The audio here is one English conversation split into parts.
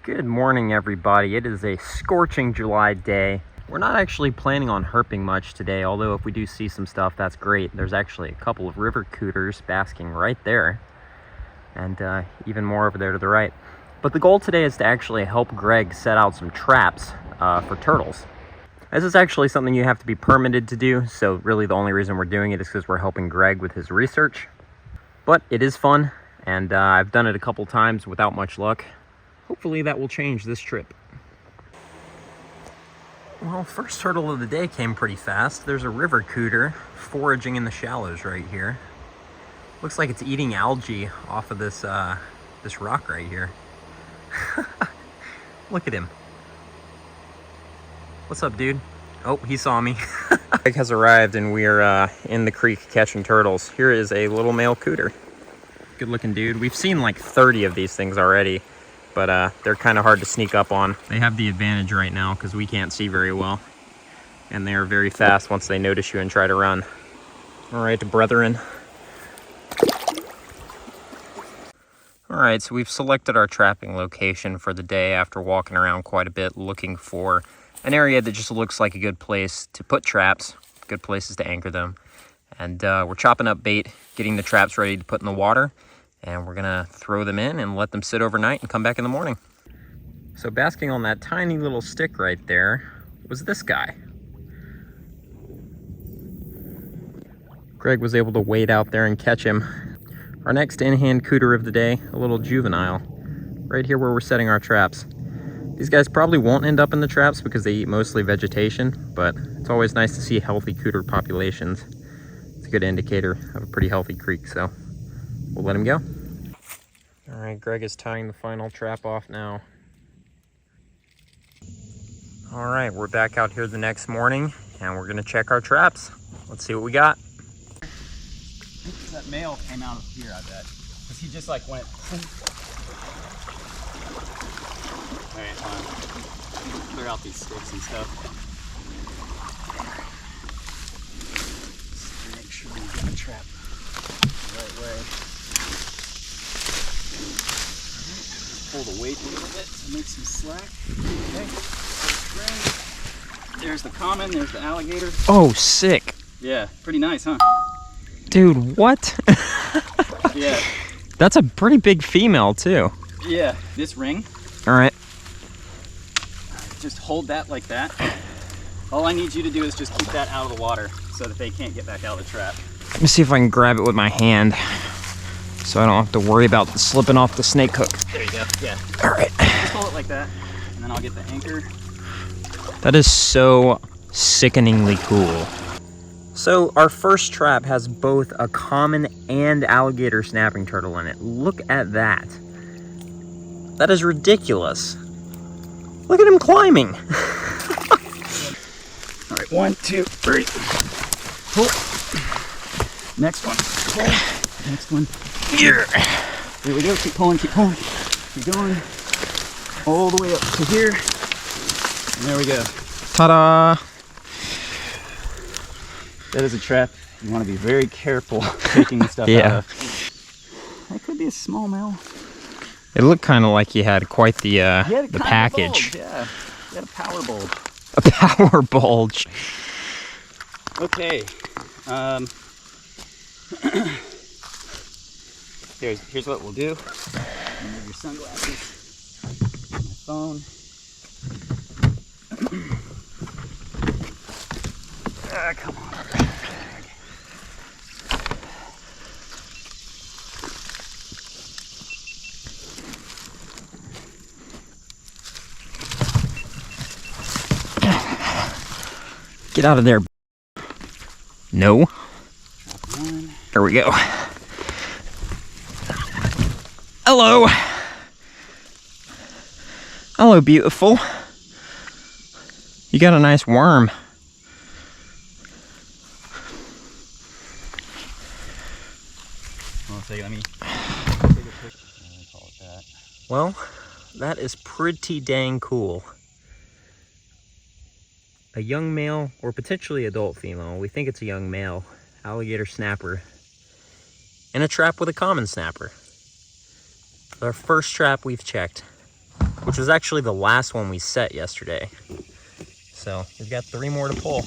Good morning, everybody. It is a scorching July day. We're not actually planning on herping much today, although if we do see some stuff, that's great. There's actually a couple of river cooters basking right there, and even more over there to the right. But the goal today is to actually help Greg set out some traps for turtles. This is actually something you have to be permitted to do, so really the only reason we're doing it is because we're helping Greg with his research. But it is fun, and I've done it a couple times without much luck. Hopefully that will change this trip. Well, first turtle of the day came pretty fast. There's a river cooter foraging in the shallows right here. Looks like it's eating algae off of this this rock right here. Look at him. What's up, dude? Oh, he saw me. Greg has arrived and we're in the creek catching turtles. Here is a little male cooter. Good looking dude. We've seen like 30 of these things already, but they're kind of hard to sneak up on. They have the advantage right now because we can't see very well. And they're very fast once they notice you and try to run. All right, brethren. All right, so we've selected our trapping location for the day after walking around quite a bit looking for an area that just looks like a good place to put traps, good places to anchor them. And we're chopping up bait, getting the traps ready to put in the water, and we're gonna throw them in and let them sit overnight and come back in the morning. So basking on that tiny little stick right there was this guy. Greg was able to wade out there and catch him. Our next in-hand cooter of the day, a little juvenile, right here where we're setting our traps. These guys probably won't end up in the traps because they eat mostly vegetation, but it's always nice to see healthy cooter populations. It's a good indicator of a pretty healthy creek, so we'll let him go. All right, Greg is tying the final trap off now. All right, we're back out here the next morning and we're gonna check our traps. Let's see what we got. That male came out of here, I bet. Because he just like went. Alright, clear out these sticks and stuff. Just make sure we get the trap the right way. Pull the weight a little bit to make some slack. Okay. There's the common, there's the alligator. Oh, sick. Yeah, pretty nice, huh? Dude, what? Yeah. That's a pretty big female, too. Yeah, this ring. All right. Just hold that like that. All I need you to do is just keep that out of the water so that they can't get back out of the trap. Let me see if I can grab it with my hand so I don't have to worry about slipping off the snake hook. There you go, yeah. All right. Just hold it like that, and then I'll get the anchor. That is so sickeningly cool. So our first trap has both a common and alligator snapping turtle in it. Look at that. That is ridiculous. Look at him climbing. All right, 1, 2, 3. Pull. Next one. Pull. Next one. Here. There we go. Keep pulling, keep pulling. Keep going. All the way up to here. And there we go. Ta-da. That is a trap you want to be very careful taking the stuff out of. That could be a small male. It looked kind of like he had quite the package. Yeah, he had a power bulge. A power bulge. Okay. Here's what we'll do. Remove your sunglasses. My phone. Come on. Get out of there. No. There we go. Hello. Hello, beautiful. You got a nice worm. Let me take a push. Call it that. Well, that is pretty dang cool. A young male, or potentially adult female, we think it's a young male, alligator snapper, in a trap with a common snapper. Our first trap we've checked. which was actually the last one we set yesterday. So we've got 3 more to pull.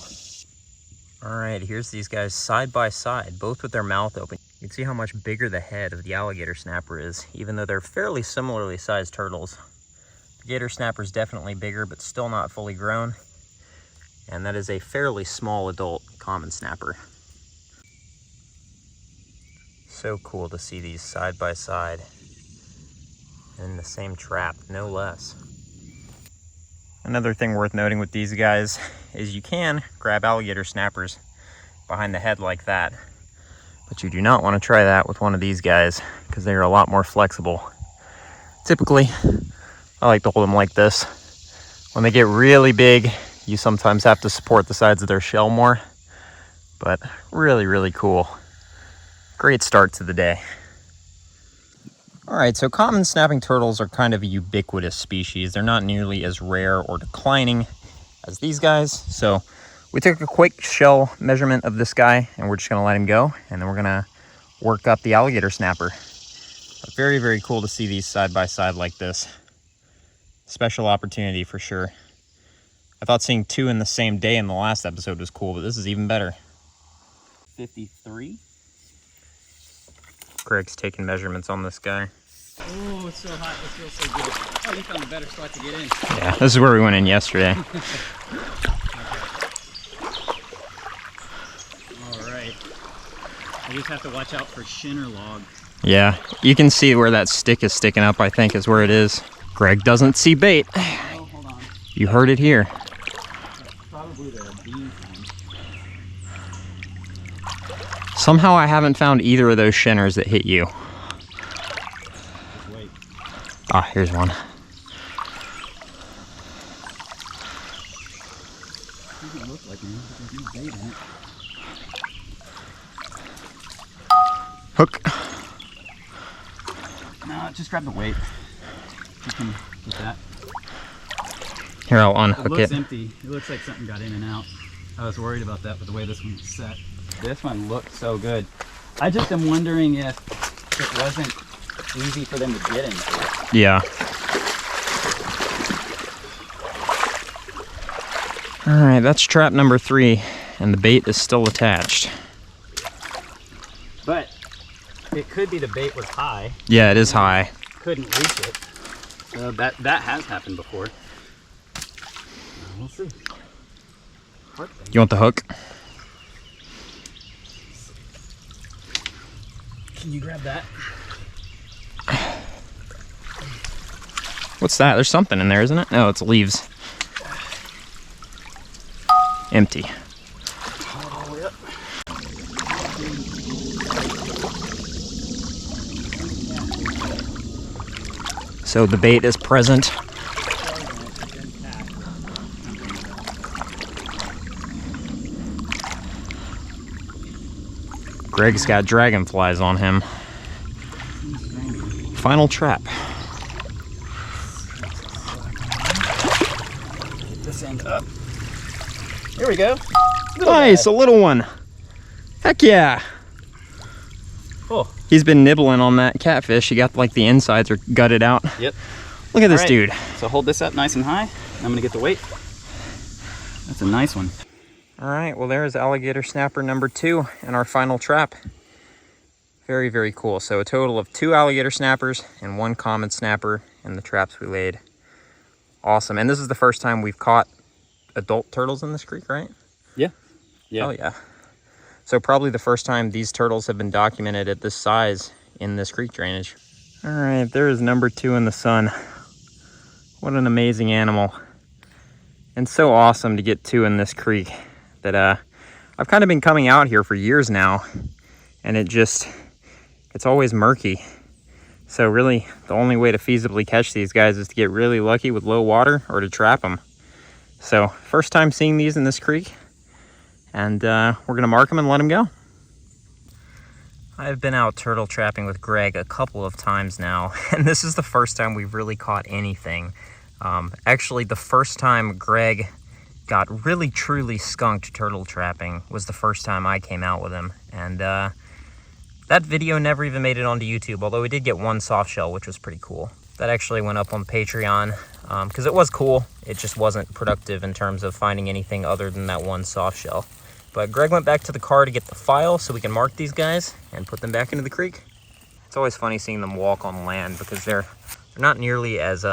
All right, here's these guys side by side, both with their mouth open. You can see how much bigger the head of the alligator snapper is, even though they're fairly similarly sized turtles. The gator snapper is definitely bigger, but still not fully grown. And that is a fairly small adult common snapper. So cool to see these side by side in the same trap, no less. Another thing worth noting with these guys is you can grab alligator snappers behind the head like that, but you do not want to try that with one of these guys because they are a lot more flexible. Typically, I like to hold them like this. When they get really big, you sometimes have to support the sides of their shell more, but really, really cool. Great start to the day. All right, so common snapping turtles are kind of a ubiquitous species. They're not nearly as rare or declining as these guys. So we took a quick shell measurement of this guy and we're just gonna let him go. And then we're gonna work up the alligator snapper. But very, very cool to see these side by side like this. Special opportunity for sure. I thought seeing 2 in the same day in the last episode was cool, but this is even better. 53. Greg's taking measurements on this guy. Oh, it's so hot. This feels so good. Oh, you found a better spot to get in. Yeah, this is where we went in yesterday. All right. I just have to watch out for shinner log. Yeah, you can see where that stick is sticking up, I think, is where it is. Greg doesn't see bait. Oh, hold on. You heard it here. That's probably the bean one. Somehow I haven't found either of those shinners that hit you. Just wait. Ah, here's one. Doesn't look like me, but there's no bait in it. Hook. No, just grab the weight. You can get that. Here, I'll It unhook looks it. empty. It looks like something got in and out. I was worried about that with the way this one's set. This one looked so good. I just am wondering if it wasn't easy for them to get into. Yeah. All right, that's trap number 3, and the bait is still attached. But it could be the bait was high. Yeah, it is high. Couldn't reach it. So that has happened before. We'll see. Hard thing. You want the hook? Can you grab that? What's that? There's something in there, isn't it? No, it's leaves. Empty. Hold it all the way up. So the bait is present. Greg's got dragonflies on him. Final trap. Get this end up. Here we go. Nice, a little one. Heck yeah. Cool. He's been nibbling on that catfish. He got like the insides are gutted out. Yep. Look at this All right. dude. So hold this up nice and high. I'm gonna get the weight. That's a nice one. All right, well there's alligator snapper number 2 and our final trap. Very, very cool. So a total of 2 alligator snappers and 1 common snapper in the traps we laid. Awesome. And this is the first time we've caught adult turtles in this creek, right? Yeah. Yeah. Oh yeah. So probably the first time these turtles have been documented at this size in this creek drainage. All right, there is number 2 in the sun. What an amazing animal. And so awesome to get 2 in this creek that I've kind of been coming out here for years now, and it's always murky. So really the only way to feasibly catch these guys is to get really lucky with low water or to trap them. So first time seeing these in this creek, and we're gonna mark them and let them go. I've been out turtle trapping with Greg a couple of times now, and this is the first time we've really caught anything. Actually, the first time Greg got really truly skunked turtle trapping was the first time I came out with him, and that video never even made it onto YouTube, although we did get 1 soft shell, which was pretty cool. That actually went up on Patreon because it was cool. It just wasn't productive in terms of finding anything other than that one soft shell. But Greg went back to the car to get the file so we can mark these guys and put them back into the creek. It's always funny seeing them walk on land because they're not nearly as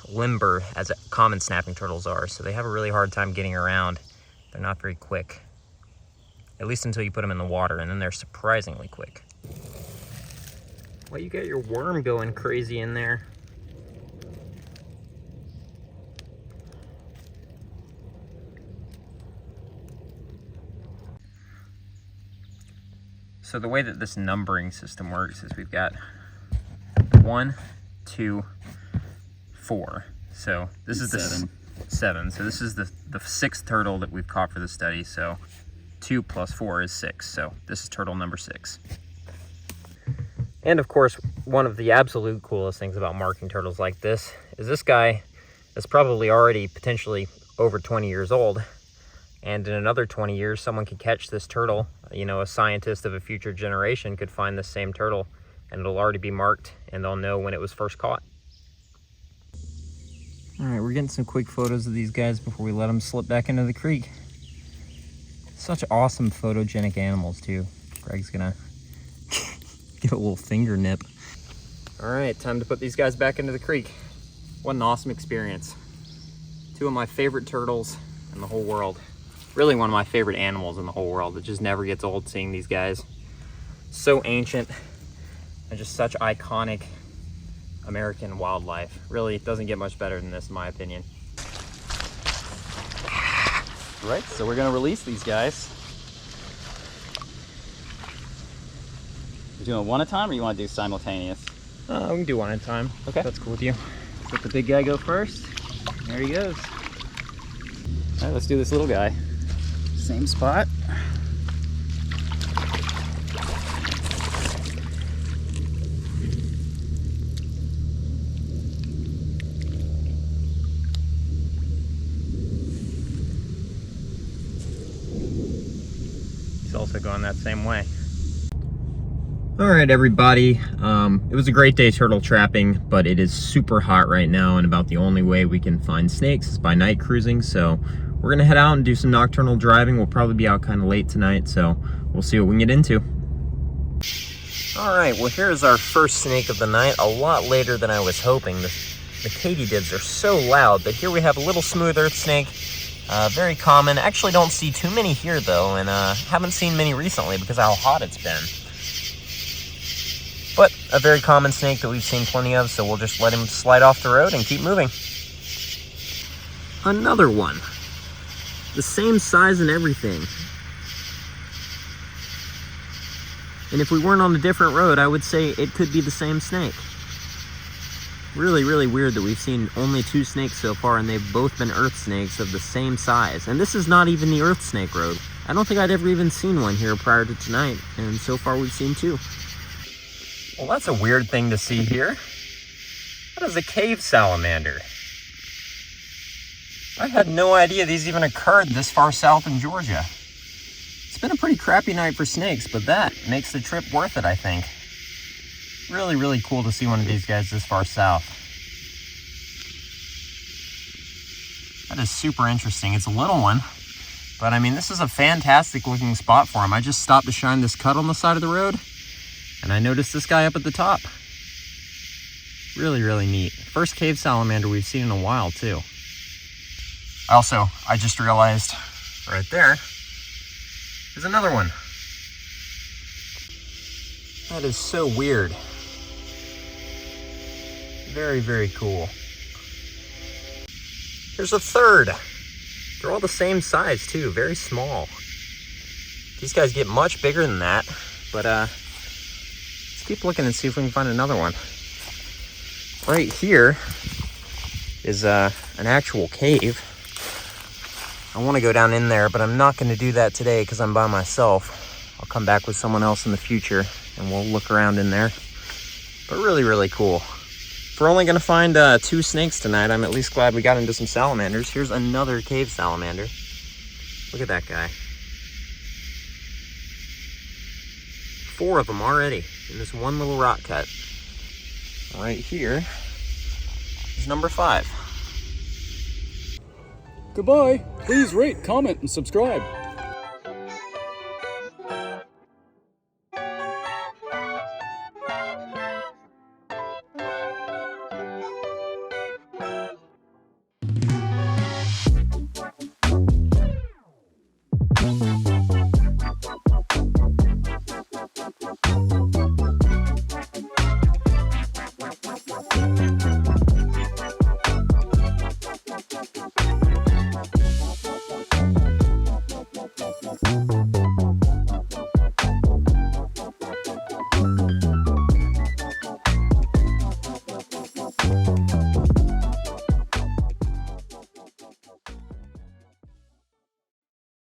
limber as common snapping turtles are, so they have a really hard time getting around. They're not very quick, at least until you put them in the water, and then they're surprisingly quick. Well, you got your worm going crazy in there. So the way that this numbering system works is we've got 1, 2, 4. So this is the 7. So this is the 6th turtle that we've caught for the study. So 2 plus 4 is 6. So this is turtle number 6. And of course, one of the absolute coolest things about marking turtles like this is this guy is probably already potentially over 20 years old. And in another 20 years, someone could catch this turtle. You know, a scientist of a future generation could find this same turtle and it'll already be marked and they'll know when it was first caught. All right, we're getting some quick photos of these guys before we let them slip back into the creek. Such awesome photogenic animals too. Greg's gonna get a little finger nip. All right, time to put these guys back into the creek. What an awesome experience. 2 of my favorite turtles in the whole world. Really one of my favorite animals in the whole world. It just never gets old seeing these guys. So ancient and just such iconic American wildlife. Really, it doesn't get much better than this in my opinion. Right, so we're gonna release these guys. You doing one at a time or you wanna do simultaneous? We can do one at a time. Okay. That's cool with you. Let the big guy go first. There he goes. All right, let's do this little guy. Same spot. He's also going that same way. All right, everybody. It was a great day turtle trapping, but it is super hot right now, and about the only way we can find snakes is by night cruising. So we're gonna head out and do some nocturnal driving. We'll probably be out kind of late tonight, so we'll see what we can get into. All right, well, here's our first snake of the night. A lot later than I was hoping. The katydids are so loud, but here we have a little smooth earth snake. Very common. Actually don't see too many here though, and haven't seen many recently because of how hot it's been. But a very common snake that we've seen plenty of, so we'll just let him slide off the road and keep moving. Another one. The same size and everything. And if we weren't on a different road, I would say it could be the same snake. Really, really weird that we've seen only 2 snakes so far, and they've both been earth snakes of the same size. And this is not even the earth snake road. I don't think I'd ever even seen one here prior to tonight, and so far we've seen 2. Well, that's a weird thing to see here. That is a cave salamander. I had no idea these even occurred this far south in Georgia. It's been a pretty crappy night for snakes, but that makes the trip worth it, I think. Really, really cool to see one of these guys this far south. That is super interesting. It's a little one, but I mean, this is a fantastic looking spot for him. I just stopped to shine this cut on the side of the road, and I noticed this guy up at the top. Really, really neat. First cave salamander we've seen in a while, too. I just realized right there is another one. That is so weird. Very, very cool. There's a third. They're all the same size, too. Very small. These guys get much bigger than that, but let's keep looking and see if we can find another one. Right here is an actual cave. I want to go down in there, but I'm not going to do that today because I'm by myself. I'll come back with someone else in the future and we'll look around in there. But really, really cool. If we're only going to find 2 snakes tonight, I'm at least glad we got into some salamanders. Here's another cave salamander. Look at that guy. 4 of them already in this one little rock cut. Right here is number 5. Goodbye. Please rate, comment, and subscribe.